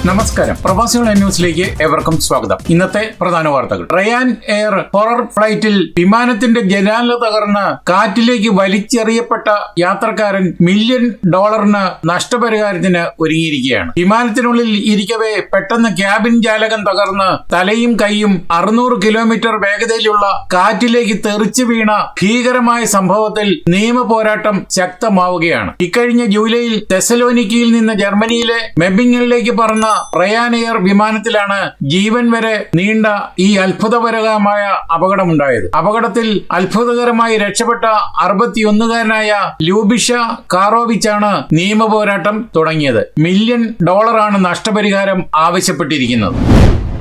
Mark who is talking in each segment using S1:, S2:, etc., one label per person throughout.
S1: നമസ്കാരം, പ്രവാസികളുടെ ന്യൂസിലേക്ക് ഏവർക്കും സ്വാഗതം. ഇന്നത്തെ പ്രധാന വാർത്തകൾ. റയാൻ എയർ ഹൊറർ ഫ്ലൈറ്റിൽ വിമാനത്തിന്റെ ജനാല തകർന്ന് കാറ്റിലേക്ക് വലിച്ചെറിയപ്പെട്ട യാത്രക്കാരൻ $1 മില്യൺ നഷ്ടപരിഹാരത്തിന് ഒരുങ്ങിയിരിക്കുകയാണ്. വിമാനത്തിനുള്ളിൽ ഇരിക്കവേ പെട്ടെന്ന് ക്യാബിൻ ജാലകം തകർന്ന് തലയും കൈയും 600 കിലോമീറ്റർ വേഗതയിലുള്ള കാറ്റിലേക്ക് തെറിച്ചു വീണ ഭീകരമായ സംഭവത്തിൽ നിയമ പോരാട്ടം ശക്തമാവുകയാണ്. ഇക്കഴിഞ്ഞ ജൂലൈയിൽ തെസലോനിക്കയിൽ നിന്ന് ജർമ്മനിയിലെ മെബിങ്ങിലേക്ക് പറന്ന റയാൻ എയർ വിമാനത്തിലാണ് ജീവൻ വരെ നീണ്ട ഈ അത്ഭുതകരമായ അപകടമുണ്ടായത്. അപകടത്തിൽ അത്ഭുതകരമായി രക്ഷപ്പെട്ട 61-കാരനായ ലൂബിഷ കാറോവിച്ചാണ് നിയമ പോരാട്ടം തുടങ്ങിയത്. $1 മില്യൺ നഷ്ടപരിഹാരം ആവശ്യപ്പെട്ടിരിക്കുന്നത്.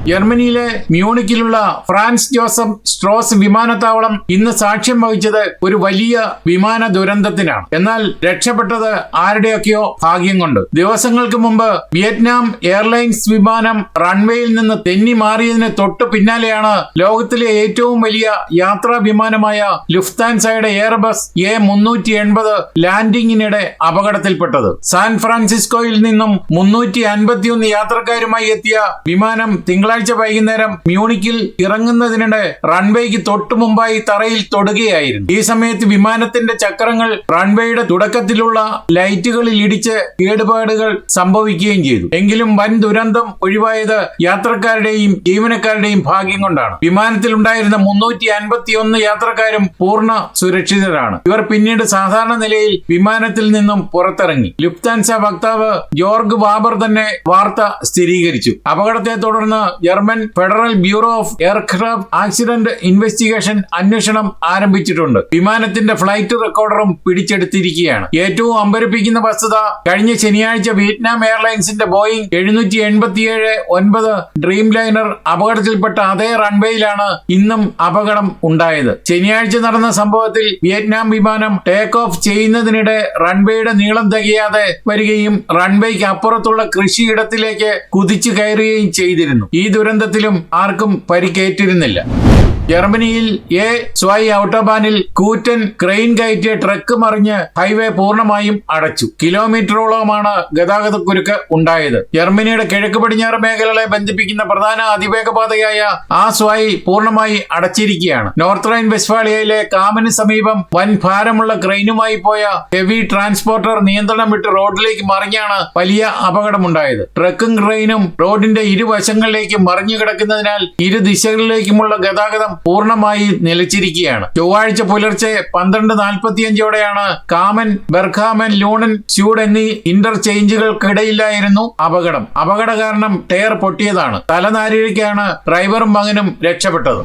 S1: ജർമ്മനിയിലെ മ്യൂണിക്കിലുള്ള ഫ്രാൻസ് ജോസഫ് സ്ട്രോസ് വിമാനത്താവളം ഇന്ന് സാക്ഷ്യം വഹിച്ചത് ഒരു വലിയ വിമാന ദുരന്തത്തിനാണ്. എന്നാൽ രക്ഷപ്പെട്ടത് ആരുടെയൊക്കെയോ ഭാഗ്യം കൊണ്ട്. ദിവസങ്ങൾക്ക് മുമ്പ് വിയറ്റ്നാം എയർലൈൻസ് വിമാനം റൺവേയിൽ നിന്ന് തെന്നി മാറിയതിന് തൊട്ടു പിന്നാലെയാണ് ലോകത്തിലെ ഏറ്റവും വലിയ യാത്രാ വിമാനമായ ലുഫ്താൻസയുടെ എയർബസ് A380 ലാൻഡിങ്ങിനിടെ അപകടത്തിൽപ്പെട്ടത്. സാൻ ഫ്രാൻസിസ്കോയിൽ നിന്നും 351 യാത്രക്കാരുമായി എത്തിയ വിമാനം തിങ്കളാഴ്ച വൈകുന്നേരം മ്യൂണിക്കിൽ ഇറങ്ങുന്നതിനിടെ റൺവേക്ക് തൊട്ടു മുമ്പായി തറയിൽ തൊടുകയായിരുന്നു. ഈ സമയത്ത് വിമാനത്തിന്റെ ചക്രങ്ങൾ റൺവേയുടെ തുടക്കത്തിലുള്ള ലൈറ്റുകളിൽ ഇടിച്ച് കേടുപാടുകൾ സംഭവിക്കുകയും ചെയ്തു. എങ്കിലും വൻ ദുരന്തം ഒഴിവായത് യാത്രക്കാരുടെയും ജീവനക്കാരുടെയും ഭാഗ്യം കൊണ്ടാണ്. വിമാനത്തിലുണ്ടായിരുന്ന 351 യാത്രക്കാരും പൂർണ്ണ സുരക്ഷിതരാണ്. ഇവർ പിന്നീട് സാധാരണ നിലയിൽ വിമാനത്തിൽ നിന്നും പുറത്തിറങ്ങി. ലുഫ്താൻസ വക്താവ് ജോർഗ് വാബർ തന്നെ വാർത്ത സ്ഥിരീകരിച്ചു. അപകടത്തെ തുടർന്ന് German federal bureau of aircraft accident investigation അന്വേഷണം ആരംഭിച്ചിട്ടുണ്ട്. വിമാനത്തിന്റെ ഫ്ലൈറ്റ് റെക്കോർഡറും പിടിച്ചെടുത്തിരിക്കുകയാണ്. ഏറ്റവും അമ്പരപ്പിക്കുന്ന വസ്തുത, കഴിഞ്ഞ ശനിയാഴ്ച വിയറ്റ്നാം എയർലൈൻസിന്റെ ബോയിങ് 787-9 ഡ്രീം ലൈനർ അപകടത്തിൽപ്പെട്ട അതേ റൺവേയിലാണ് ഇന്നും അപകടം ഉണ്ടായത്. ശനിയാഴ്ച നടന്ന സംഭവത്തിൽ വിയറ്റ്നാം വിമാനം ടേക്ക് ഓഫ് ചെയ്യുന്നതിനിടെ റൺവേയുടെ നീളം തികയാതെ വരികയും റൺവേക്ക് അപ്പുറത്തുള്ള കൃഷിയിടത്തിലേക്ക് കുതിച്ചു കയറുകയും ചെയ്തിരുന്നു. ഈ ദുരന്തത്തിലും ആർക്കും പരിക്കേറ്റിരുന്നില്ല. ജർമ്മനിയിൽ A2 ഔട്ടോബാനിൽ കൂറ്റൻ ക്രെയിൻ കയറ്റിയ ട്രക്ക് മറിഞ്ഞ് ഹൈവേ പൂർണ്ണമായും അടച്ചു. കിലോമീറ്ററോളമാണ് ഗതാഗതക്കുരുക്ക് ഉണ്ടായത്. ജർമ്മനിയുടെ കിഴക്ക് പടിഞ്ഞാറ് മേഖലകളെ ബന്ധിപ്പിക്കുന്ന പ്രധാന അതിവേഗ പാതയായ A2 പൂർണ്ണമായി അടച്ചിരിക്കുകയാണ്. നോർത്ത് റൈൻ വെസ്റ്റ്ഫാലിയയിലെ കാമിന് സമീപം വൻ ഭാരമുള്ള ക്രെയിനുമായി പോയ ഹെവി ട്രാൻസ്പോർട്ടർ നിയന്ത്രണം വിട്ട് റോഡിലേക്ക് മറിഞ്ഞാണ് വലിയ അപകടമുണ്ടായത്. ട്രക്കും ക്രെയിനും റോഡിന്റെ ഇരുവശങ്ങളിലേക്കും മറിഞ്ഞു കിടക്കുന്നതിനാൽ ഇരു ദിശകളിലേക്കുമുള്ള ഗതാഗതം പൂർണ്ണമായി നിലച്ചിരിക്കുകയാണ്. ചൊവ്വാഴ്ച പുലർച്ചെ 12:45ഓടെയാണ് കാമൻ, ബെർഖാമൻ, ലൂണൻ, സ്യൂഡ് എന്നീ ഇന്റർചേഞ്ചുകൾക്കിടയിലായിരുന്നു അപകടം. അപകട കാരണം ടയർ പൊട്ടിയതാണ്. തലനാരിഴയ്ക്കാണ് ഡ്രൈവറും മകനും രക്ഷപ്പെട്ടത്.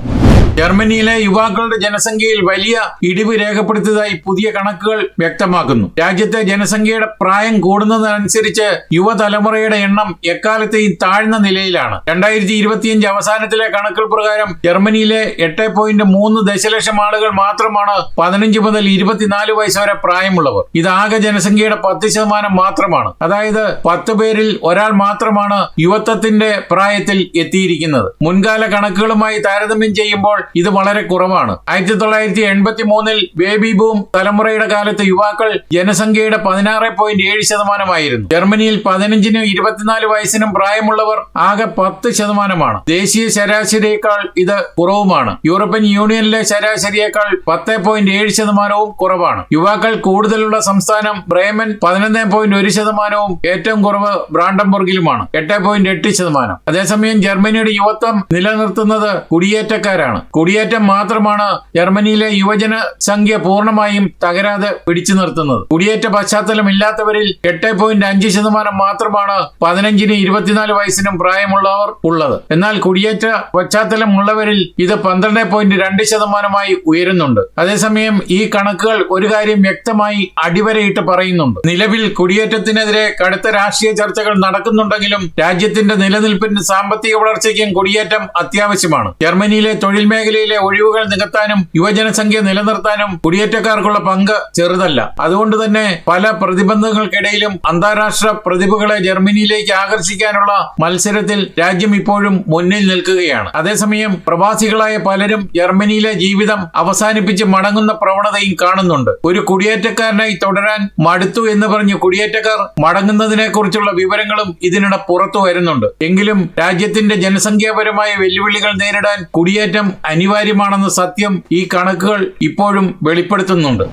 S1: ജർമ്മനിയിലെ യുവാക്കളുടെ ജനസംഖ്യയിൽ വലിയ ഇടിവ് രേഖപ്പെടുത്തിയതായി പുതിയ കണക്കുകൾ വ്യക്തമാക്കുന്നു. രാജ്യത്തെ ജനസംഖ്യയുടെ പ്രായം കൂടുന്നതനുസരിച്ച് യുവതലമുറയുടെ എണ്ണം എക്കാലത്തെയും താഴ്ന്ന നിലയിലാണ്. 2025 അവസാനത്തിലെ കണക്കുകൾ പ്രകാരം ജർമ്മനിയിലെ 8.3 ദശലക്ഷം ആളുകൾ മാത്രമാണ് 15 മുതൽ 24 വയസ്സ് വരെ പ്രായമുള്ളവർ. ഇതാകെ ജനസംഖ്യയുടെ 10% മാത്രമാണ്. അതായത് 10 പേരിൽ ഒരാൾ മാത്രമാണ് യുവത്വത്തിന്റെ പ്രായത്തിൽ എത്തിയിരിക്കുന്നത്. മുൻകാല കണക്കുകളുമായി താരതമ്യം ചെയ്യുമ്പോൾ ഇത് വളരെ കുറവാണ്. 1983 ബേബി ബൂം തലമുറയുടെ കാലത്ത് യുവാക്കൾ ജനസംഖ്യയുടെ 16.7% ജർമ്മനിയിൽ 15-24 വയസ്സിനും പ്രായമുള്ളവർ ആകെ 10%. ദേശീയ ശരാശരിയേക്കാൾ ഇത് കുറവുമാണ്. യൂറോപ്യൻ യൂണിയനിലെ ശരാശരിയേക്കാൾ 10.7% കുറവാണ്. യുവാക്കൾ കൂടുതലുള്ള സംസ്ഥാനം ബ്രേമൻ 11.1%, ഏറ്റവും കുറവ് ബ്രാൻഡംബർഗിലുമാണ് 8.8%. അതേസമയം ജർമ്മനിയുടെ യുവത്വം നിലനിർത്തുന്നത് കുടിയേറ്റക്കാരാണ്. കുടിയേറ്റം മാത്രമാണ് ജർമ്മനിയിലെ യുവജന സംഖ്യ പൂർണ്ണമായും തകരാതെ പിടിച്ചു നിർത്തുന്നത്. കുടിയേറ്റ പശ്ചാത്തലമില്ലാത്തവരിൽ 8.5% മാത്രമാണ് 15-24 വയസ്സിനും പ്രായമുള്ളവർ ഉള്ളത്. എന്നാൽ കുടിയേറ്റ പശ്ചാത്തലമുള്ളവരിൽ ഇത് 12.2% ഉയരുന്നുണ്ട്. അതേസമയം ഈ കണക്കുകൾ ഒരു കാര്യം വ്യക്തമായി അടിവരയിട്ട് പറയുന്നുണ്ട്. നിലവിൽ കുടിയേറ്റത്തിനെതിരെ കടുത്ത രാഷ്ട്രീയ ചർച്ചകൾ നടക്കുന്നുണ്ടെങ്കിലും രാജ്യത്തിന്റെ നിലനിൽപ്പിന്റെ സാമ്പത്തിക വളർച്ചയ്ക്കും കുടിയേറ്റം അത്യാവശ്യമാണ്. ജർമ്മനിയിലെ തൊഴിൽ മേഖലയിലെ ഒഴിവുകൾ നികത്താനും യുവജനസംഖ്യ നിലനിർത്താനും കുടിയേറ്റക്കാർക്കുള്ള പങ്ക് ചെറുതല്ല. അതുകൊണ്ട് തന്നെ പല പ്രതിബന്ധങ്ങൾക്കിടയിലും അന്താരാഷ്ട്ര പ്രതിഭകളെ ജർമ്മനിയിലേക്ക് ആകർഷിക്കാനുള്ള മത്സരത്തിൽ രാജ്യം ഇപ്പോഴും മുന്നിൽ നിൽക്കുകയാണ്. അതേസമയം പ്രവാസികളായ പലരും ജർമ്മനിയിലെ ജീവിതം അവസാനിപ്പിച്ച് മടങ്ങുന്ന പ്രവണതയും കാണുന്നുണ്ട്. ഒരു കുടിയേറ്റക്കാരനായി തുടരാൻ മടുത്തു എന്ന് പറഞ്ഞ് കുടിയേറ്റക്കാർ മടങ്ങുന്നതിനെ കുറിച്ചുള്ള വിവരങ്ങളും ഇതിനിടെ പുറത്തു വരുന്നുണ്ട്. എങ്കിലും രാജ്യത്തിന്റെ ജനസംഖ്യാപരമായ വെല്ലുവിളികൾ നേരിടാൻ കുടിയേറ്റം അനിവാര്യമാണെന്ന സത്യം ഈ കണക്കുകൾ ഇപ്പോഴും വെളിപ്പെടുത്തുന്നുണ്ട്.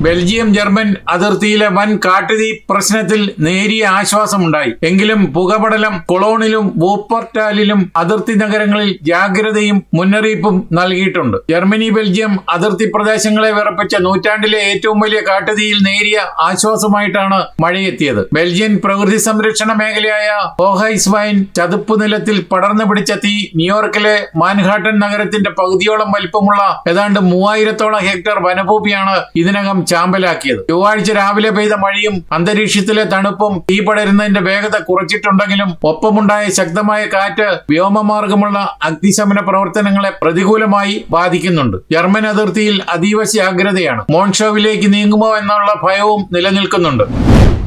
S1: ബെൽജിയം ജർമ്മൻ അതിർത്തിയിലെ വൻ കാട്ടുതീ പ്രശ്നത്തിൽ നേരിയ ആശ്വാസമുണ്ടായി. എങ്കിലും പുകപടലം കൊളോണിലും വൂപ്പർട്ടാലിലും അതിർത്തി നഗരങ്ങളിൽ ജാഗ്രതയും മുന്നറിയിപ്പും നൽകിയിട്ടുണ്ട്. ജർമ്മനി ബെൽജിയം അതിർത്തി പ്രദേശങ്ങളെ വിറപ്പിച്ച നൂറ്റാണ്ടിലെ ഏറ്റവും വലിയ കാട്ടുതീയിൽ നേരിയ ആശ്വാസമായിട്ടാണ് മഴയെത്തിയത്. ബെൽജിയൻ പ്രകൃതി സംരക്ഷണ മേഖലയായ ഹോഹൈസ്വൈൻ ചതുപ്പ് നിലത്തിൽ പടർന്നു പിടിച്ച തീ ന്യൂയോർക്കിലെ മാൻഹാട്ടൻ നഗരത്തിന്റെ പകുതിയോളം വലിപ്പമുള്ള ഏതാണ്ട് 3000-ഓളം ഹെക്ടർ വനഭൂമിയാണ് ഇതിനകം ചാമ്പലാക്കിയത്. ചൊവ്വാഴ്ച രാവിലെ പെയ്ത മഴയും അന്തരീക്ഷത്തിലെ തണുപ്പും തീ പടരുന്നതിന്റെ വേഗത കുറച്ചിട്ടുണ്ടെങ്കിലും ഒപ്പമുണ്ടായ ശക്തമായ കാറ്റ് വ്യോമമാർഗമുള്ള അഗ്നിശമന പ്രവർത്തനങ്ങളെ പ്രതികൂലമായി ബാധിക്കുന്നുണ്ട്. ജർമ്മൻ അതിർത്തിയിൽ അതീവ ജാഗ്രതയാണ്. മോൺഷോവിലേക്ക് നീങ്ങുമോ എന്നുള്ള ഭയവും നിലനിൽക്കുന്നുണ്ട്.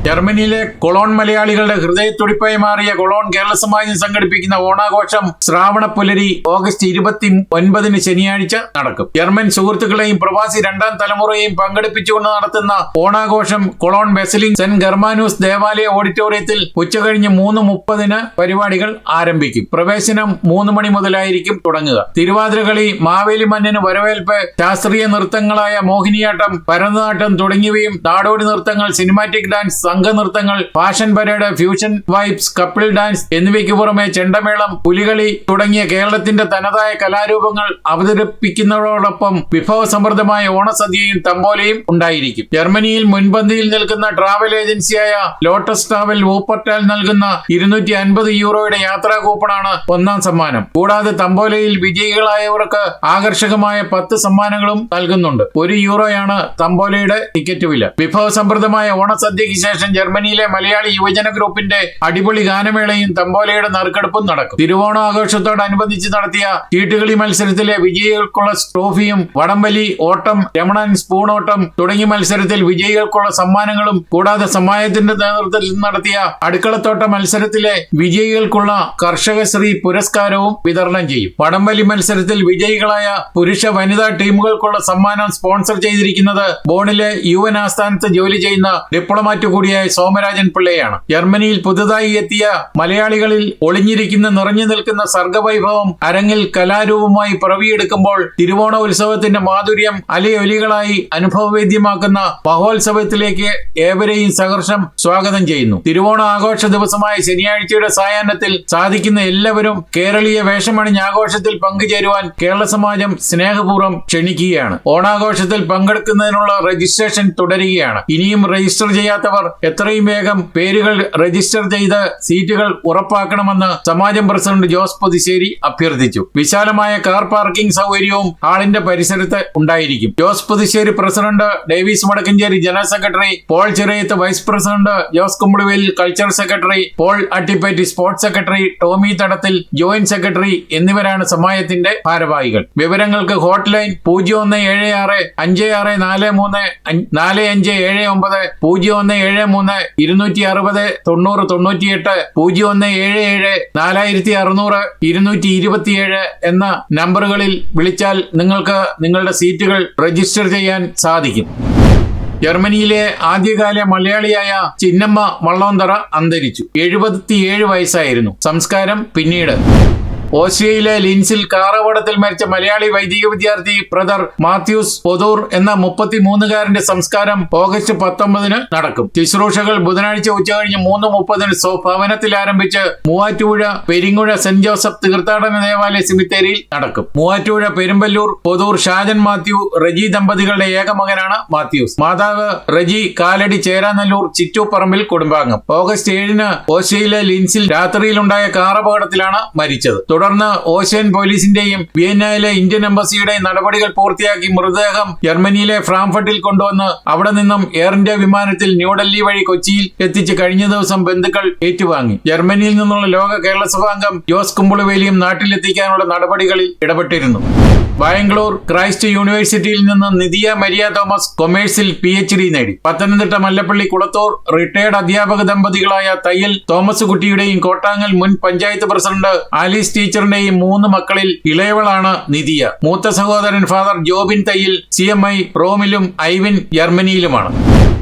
S1: ജർമ്മനിയിലെ കൊളോൺ മലയാളികളുടെ ഹൃദയത്തുടിപ്പായി മാറിയ കൊളോൺ കേരള സമാജം സംഘടിപ്പിക്കുന്ന ഓണാഘോഷം ശ്രാവണ പുലരി ഓഗസ്റ്റ് 29 ശനിയാഴ്ച നടക്കും. ജർമ്മൻ സുഹൃത്തുക്കളെയും പ്രവാസി രണ്ടാം തലമുറയെയും പങ്കെടുപ്പിച്ചുകൊണ്ട് നടത്തുന്ന ഓണാഘോഷം കൊളോൺ വെസലിംഗ് സെന്റ് ഗർമാനൂസ് ദേവാലയ ഓഡിറ്റോറിയത്തിൽ ഉച്ചകഴിഞ്ഞ് 3:30 പരിപാടികൾ ആരംഭിക്കും. പ്രവേശനം 3 മണി മുതലായിരിക്കും തുടങ്ങുക. തിരുവാതിരകളി, മാവേലി മന്നന് വരവേൽപ്പ്, ശാസ്ത്രീയ നൃത്തങ്ങളായ മോഹിനിയാട്ടം, ഭരതനാട്യം തുടങ്ങിയവയും നാടോടി നൃത്തങ്ങൾ, സിനിമാറ്റിക് ഡാൻസ്, സംഘനൃത്തങ്ങൾ, fashion parade, fusion vibes, couple dance എന്നിവയ്ക്ക് പുറമെ ചെണ്ടമേളം, പുലികളി തുടങ്ങിയ കേരളത്തിന്റെ തനതായ കലാരൂപങ്ങൾ അവതരിപ്പിക്കുന്നതോടൊപ്പം വിഭവസമൃദ്ധമായ ഓണസദ്യയും തമ്പോലയും ഉണ്ടായിരിക്കും. ജർമ്മനിയിൽ മുൻപന്തിയിൽ നിൽക്കുന്ന ട്രാവൽ ഏജൻസിയായ ലോട്ടസ് ട്രാവൽ വൂപ്പർട്ടാൽ നൽകുന്ന €250 യാത്രാ കൂപ്പണാണ് ഒന്നാം സമ്മാനം. കൂടാതെ തമ്പോലയിൽ വിജയികളായവർക്ക് ആകർഷകമായ 10 സമ്മാനങ്ങളും നൽകുന്നുണ്ട്. €1 തമ്പോലയുടെ ടിക്കറ്റ് വില. വിഭവസമൃദ്ധമായ ഓണസദ്യയ്ക്ക് ശേഷം ജർമ്മനിയിലെ മലയാളി യുവജന ഗ്രൂപ്പിന്റെ അടിപൊളി ഗാനമേളയും തമ്പോലയുടെ നറുക്കെടുപ്പും നടക്കും. തിരുവോണാഘോഷത്തോടനുബന്ധിച്ച് നടത്തിയ ചീട്ടുകളി മത്സരത്തിലെ വിജയികൾക്കുള്ള ട്രോഫിയും, വടംവലി, ഓട്ടം, രമണൻ സ്പൂണോട്ടം തുടങ്ങിയ മത്സരത്തിൽ വിജയികൾക്കുള്ള സമ്മാനങ്ങളും, കൂടാതെ സമാജത്തിന്റെ നേതൃത്വത്തിൽ നടത്തിയ അടുക്കളത്തോട്ട മത്സരത്തിലെ വിജയികൾക്കുള്ള കർഷകശ്രീ പുരസ്കാരവും വിതരണം ചെയ്യും. വടംവലി മത്സരത്തിൽ വിജയികളായ പുരുഷ വനിതാ ടീമുകൾക്കുള്ള സമ്മാനം സ്പോൺസർ ചെയ്തിരിക്കുന്നത് ബോണിലെ UN ആസ്ഥാനത്ത് ജോലി ചെയ്യുന്ന ഡിപ്ലോമാറ്റ് കൂടിയായ സോമരാജൻ പിള്ളയാണ്. ജർമ്മനിയിൽ പുതുതായി എത്തിയ മലയാളികളിൽ ഒളിഞ്ഞിരിക്കുന്ന നിറഞ്ഞു നിൽക്കുന്ന സർഗവൈഭവം അരങ്ങിൽ കലാരൂപമായി പിറവിയെടുക്കുമ്പോൾ തിരുവോണ ഉത്സവത്തിന്റെ മാധുര്യം അലയൊലികളായി അനുഭവവേദ്യമാക്കുന്ന മഹോത്സവത്തിലേക്ക് ഏവരെയും സഹർഷം സ്വാഗതം ചെയ്യുന്നു. തിരുവോണ ആഘോഷ ദിവസമായ ശനിയാഴ്ചയുടെ സായാഹ്നത്തിൽ സാധിക്കുന്ന എല്ലാവരും കേരളീയ വേഷമണിഞ്ഞ് ആഘോഷത്തിൽ പങ്കുചേരുവാൻ കേരള സമാജം സ്നേഹപൂർവ്വം ക്ഷണിക്കുകയാണ്. ഓണാഘോഷത്തിൽ പങ്കെടുക്കുന്നതിനുള്ള രജിസ്ട്രേഷൻ തുടരുകയാണ്. ഇനിയും രജിസ്റ്റർ ചെയ്യാത്തവർ എത്രയും വേഗം പേരുകൾ രജിസ്റ്റർ ചെയ്ത് സീറ്റുകൾ ഉറപ്പാക്കണമെന്ന് സമാജം പ്രസിഡന്റ് ജോസ് പുതുശ്ശേരി അഭ്യർത്ഥിച്ചു. വിശാലമായ കാർ പാർക്കിംഗ് സൗകര്യവും ഹാളിന്റെ പരിസരത്ത് ഉണ്ടായിരിക്കും. Jose Puthussery president, Davis Vadakkanchery general secretary, Paul Chirayath vice president, Jose Kumbaluvelil culture secretary, Paul Attippatti sports secretary, Tommy Thadathil joint secretary എന്നിവരാണ് സമാജത്തിന്റെ ഭാരവാഹികൾ. വിവരങ്ങൾക്ക് ഹോട്ട്ലൈൻ 0176 5643 4579 0173 260 90 98 0177 4600 227 എന്ന നമ്പറുകളിൽ വിളിച്ചാൽ നിങ്ങൾക്ക് നിങ്ങളുടെ സീറ്റുകൾ രജിസ്റ്റർ ചെയ്യാൻ സാധിക്കും. ജർമ്മനിയിലെ ആദ്യകാല മലയാളിയായ ചിന്നമ്മ വള്ളോന്തറ അന്തരിച്ചു. 77 വയസ്സായിരുന്നു. സംസ്കാരം പിന്നീട്. ഓസ്ട്രിയയിലെ ലിൻസിൽ കാറപകടത്തിൽ മരിച്ച മലയാളി വൈദിക വിദ്യാർത്ഥി ബ്രദർ മാത്യൂസ് പൊതൂർ എന്ന 33-കാരന്റെ സംസ്കാരം ഓഗസ്റ്റ് 19 നടക്കും. ശുശ്രൂഷകൾ ബുധനാഴ്ച ഉച്ചകഴിഞ്ഞ് 3:30 സ്വഭവനത്തിൽ ആരംഭിച്ച് മൂവാറ്റുപുഴ പെരിങ്ങുഴ സെന്റ് ജോസഫ് തീർത്ഥാടന ദേവാലയ സെമിത്തേരിയിൽ നടക്കും. മൂവാറ്റുപുഴ പെരുമ്പല്ലൂർ പൊതൂർ ഷാജൻ മാത്യു റജി ദമ്പതികളുടെ ഏക മകനാണ് മാത്യൂസ്. മാതാവ് റജി കാലടി ചേരാനല്ലൂർ ചിറ്റൂപ്പറമ്പിൽ കുടുംബാംഗം. ഓഗസ്റ്റ് 7 ഓസ്ട്രിയയിലെ ലിൻസിൽ രാത്രിയിലുണ്ടായ കാറപകടത്തിലാണ് മരിച്ചത്. തുടർന്ന് ഓസ്ട്രിയൻ പോലീസിന്റെയും വിയന്നയിലെ ഇന്ത്യൻ എംബസിയുടെയും നടപടികൾ പൂർത്തിയാക്കി മൃതദേഹം ജർമ്മനിയിലെ ഫ്രാങ്ക്ഫർട്ടിൽ കൊണ്ടുവന്ന് അവിടെ നിന്നും എയർ ഇന്ത്യ വിമാനത്തിൽ ന്യൂഡൽഹി വഴി കൊച്ചിയിൽ എത്തിച്ച് കഴിഞ്ഞ ദിവസം ബന്ധുക്കൾ ഏറ്റുവാങ്ങി. ജർമ്മനിയിൽ നിന്നുള്ള ലോക കേരള സഭാംഗം ജോസ് കുമ്പളുവേലിയും നാട്ടിലെത്തിക്കാനുള്ള നടപടികളിൽ ഇടപെട്ടിരുന്നു. ബാംഗ്ലൂർ ക്രൈസ്റ്റ് യൂണിവേഴ്സിറ്റിയിൽ നിന്ന് നിധിയ മരിയ തോമസ് കൊമേഴ്സിൽ PhD നേടി. പത്തനംതിട്ട മല്ലപ്പള്ളി കുളത്തൂർ റിട്ടയർഡ് അധ്യാപക ദമ്പതികളായ തയ്യൽ തോമസ് കുട്ടിയുടെയും കോട്ടാങ്ങൽ മുൻ പഞ്ചായത്ത് പ്രസിഡന്റ് ആലീസ് ടീച്ചറിന്റെയും 3 മക്കളിൽ ഇളയവളാണ് നിധിയ. മൂത്ത സഹോദരൻ ഫാദർ ജോബിൻ തയ്യിൽ CMI റോമിലും ഐവിൻ ജർമ്മനിയിലുമാണ്.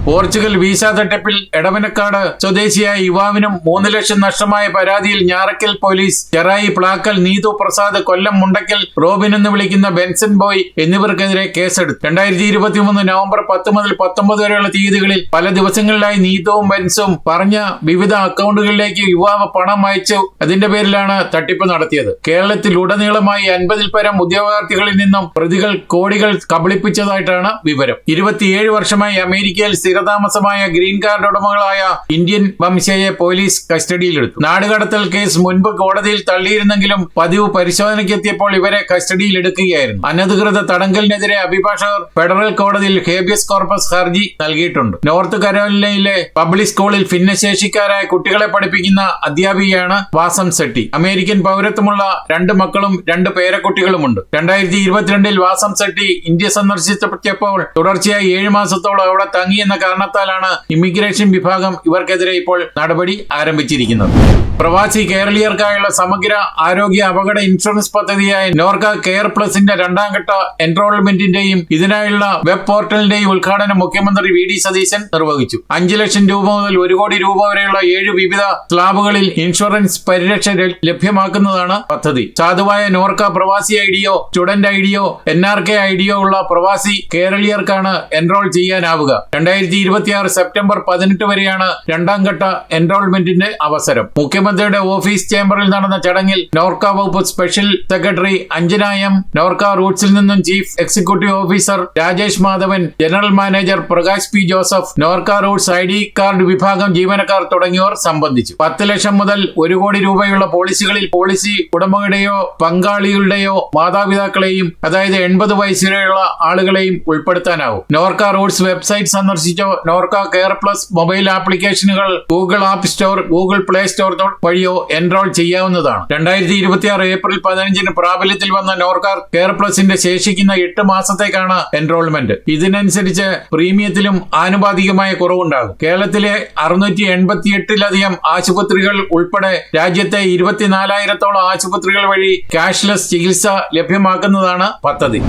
S1: പോർച്ചുഗൽ വീസ തട്ടിപ്പിൽ എടവനക്കാട് സ്വദേശിയായ യുവാവിനും 3 ലക്ഷം നഷ്ടമായ പരാതിയിൽ ഞാറക്കൽ പോലീസ് ചെറായി പ്ലാക്കൽ നീതു പ്രസാദ് കൊല്ലം മുണ്ടക്കൽ റോബിൻ എന്ന് വിളിക്കുന്ന ബെൻസൺ ബോയ് എന്നിവർക്കെതിരെ കേസെടുത്തു. 2023 നവംബർ 10 മുതൽ 19 വരെയുള്ള തീയതികളിൽ പല ദിവസങ്ങളിലായി നീതുവും ബെൻസും പറഞ്ഞ വിവിധ അക്കൗണ്ടുകളിലേക്ക് യുവാവ് പണം അയച്ചു. അതിന്റെ പേരിലാണ് തട്ടിപ്പ് നടത്തിയത്. കേരളത്തിൽ ഉടനീളമായി 50-ൽ പരം ഉദ്യോഗാർത്ഥികളിൽ നിന്നും പ്രതികൾ കോടികൾ കബളിപ്പിച്ചതായിട്ടാണ് വിവരം. 27 വർഷമായി അമേരിക്കയിൽ സ്ഥിരതാമസമായ ഗ്രീൻ കാർഡ് ഉടമകളായ ഇന്ത്യൻ വംശജയെ പോലീസ് കസ്റ്റഡിയിലെടുത്തു. നാടുകടത്തൽ കേസ് മുൻപ് കോടതിയിൽ തള്ളിയിരുന്നെങ്കിലും പതിവ് പരിശോധനയ്ക്കെത്തിയപ്പോൾ ഇവരെ കസ്റ്റഡിയിൽ എടുക്കുകയായിരുന്നു. അനധികൃത തടങ്കലിനെതിരെ അഭിഭാഷകർ ഫെഡറൽ കോടതിയിൽ ഹേബിയസ് കോർപ്പസ് ഹർജി നൽകിയിട്ടുണ്ട്. നോർത്ത് കരോലിനയിലെ പബ്ലിക് സ്കൂളിൽ ഭിന്നശേഷിക്കാരായ കുട്ടികളെ പഠിപ്പിക്കുന്ന അധ്യാപികയാണ് വാസം സെട്ടി. അമേരിക്കൻ പൗരത്വമുള്ള 2 മക്കളും 2 പേരക്കുട്ടികളുമുണ്ട്. 2022 വാസം സെട്ടി ഇന്ത്യ സന്ദർശിച്ചപ്പോൾ തുടർച്ചയായി 7 മാസത്തോളം അവിടെ തങ്ങിയെന്ന കാരണത്താലാണ് ഇമിഗ്രേഷൻ വിഭാഗം ഇവർക്കെതിരെ ഇപ്പോൾ നടപടി ആരംഭിച്ചിരിക്കുന്നത്. പ്രവാസി കേരളീയർക്കായുള്ള സമഗ്ര ആരോഗ്യ അപകട ഇൻഷുറൻസ് പദ്ധതിയായ നോർക്ക കെയർ പ്ലസിന്റെ 2ാം ഘട്ട എൻറോൾമെന്റിന്റെയും ഇതിനായുള്ള വെബ് പോർട്ടലിന്റെയും ഉദ്ഘാടനം മുഖ്യമന്ത്രി VD സതീശൻ നിർവഹിച്ചു. 5 ലക്ഷം രൂപ മുതൽ 1 കോടി രൂപ വരെയുള്ള 7 വിവിധ സ്ലാബുകളിൽ ഇൻഷുറൻസ് പരിരക്ഷ ലഭ്യമാക്കുന്നതാണ് പദ്ധതി. സാധുവായ നോർക്ക പ്രവാസി ഐഡിയോ സ്റ്റുഡന്റ് ഐഡിയോ NRK ഐഡിയോ ഉള്ള പ്രവാസി കേരളീയർക്കാണ് എൻറോൾ ചെയ്യാനാവുക. 2026 സെപ്റ്റംബർ 18 വരെയാണ് 2ാം ഘട്ട എൻറോൾമെന്റിന്റെ അവസരം. മുഖ്യമന്ത്രിയുടെ ഓഫീസ് ചേംബറിൽ നടന്ന ചടങ്ങിൽ നോർക്ക വകുപ്പ് special secretary Anjana M, Norka റൂട്ട്സിൽ നിന്നും chief executive officer Rajesh Madhavan, general manager Prakash P. Joseph, Norka Roots ID card വിഭാഗം ജീവനക്കാർ തുടങ്ങിയവർ സംബന്ധിച്ചു. 10 ലക്ഷം മുതൽ 1 കോടി രൂപയുള്ള പോളിസികളിൽ പോളിസി ഉടമകളുടെയോ പങ്കാളികളുടെയോ മാതാപിതാക്കളെയും അതായത് 80 വയസ്സിലുള്ള ആളുകളെയും ഉൾപ്പെടുത്താനാവും. നോർക്ക റൂട്ട്സ് വെബ്സൈറ്റ് സന്ദർശിച്ചോ നോർക്ക കെയർ പ്ലസ് മൊബൈൽ ആപ്ലിക്കേഷനുകൾ Google app store, Google Play Store വഴിയോ എൻറോൾ ചെയ്യാവുന്നതാണ്. 2026 ഏപ്രിൽ 15 പ്രാബല്യത്തിൽ വന്ന നോർക്ക കെയർ പ്ലസിന്റെ ശേഷിക്കുന്ന 8 മാസത്തേക്കാണ് എൻറോൾമെന്റ്. ഇതിനനുസരിച്ച് പ്രീമിയത്തിലും ആനുപാതികമായ കുറവുണ്ടാകും. കേരളത്തിലെ 688-ലധികം ആശുപത്രികൾ ഉൾപ്പെടെ രാജ്യത്തെ 24,000-ഓളം ആശുപത്രികൾ വഴി ക്യാഷ്ലെസ് ചികിത്സ ലഭ്യമാക്കുന്നതാണ് പദ്ധതി.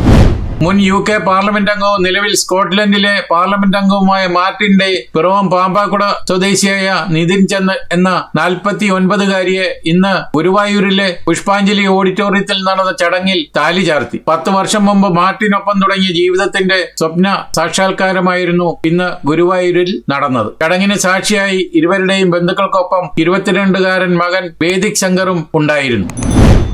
S1: മുൻ UK പാർലമെന്റ് അംഗവും നിലവിൽ സ്കോട്ട്ലൻഡിലെ പാർലമെന്റ് അംഗവുമായ മാർട്ടിൻ ഡേ പിറവം പാമ്പാക്കുട സ്വദേശിയായ നിതിൻ ചന്ദ് എന്ന 49-കാരിയെ ഇന്ന് ഗുരുവായൂരിലെ പുഷ്പാഞ്ജലി ഓഡിറ്റോറിയത്തിൽ നടന്ന ചടങ്ങിൽ താലി ചാർത്തി. 10 വർഷം മുമ്പ് മാർട്ടിനൊപ്പം തുടങ്ങിയ ജീവിതത്തിന്റെ സ്വപ്ന സാക്ഷാത്കാരമായിരുന്നു ഇന്ന് ഗുരുവായൂരിൽ നടന്നത്. ചടങ്ങിന് സാക്ഷിയായി ഇരുവരുടെയും ബന്ധുക്കൾക്കൊപ്പം 22-കാരൻ മകൻ വേദിക് ശങ്കറും ഉണ്ടായിരുന്നു.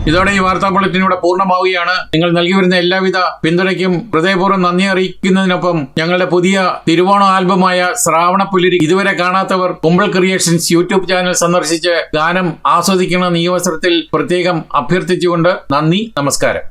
S1: ഇതോടെ ഈ വാർത്താ ബുള്ളറ്റിൻ ഇവിടെ പൂർണ്ണമാവുകയാണ്. നിങ്ങൾ നൽകി വരുന്ന എല്ലാവിധ പിന്തുണയ്ക്കും ഹൃദയപൂർവ്വം നന്ദി അറിയിക്കുന്നതിനൊപ്പം ഞങ്ങളുടെ പുതിയ തിരുവോണ ആൽബമായ ശ്രാവണപ്പുലരി ഇതുവരെ കാണാത്തവർ കുമ്പിൾ ക്രിയേഷൻസ് യൂട്യൂബ് ചാനൽ സന്ദർശിച്ച് ഗാനം ആസ്വദിക്കണമെന്ന് ഈ അവസരത്തിൽ പ്രത്യേകം അഭ്യർത്ഥിച്ചുകൊണ്ട് നന്ദി, നമസ്കാരം.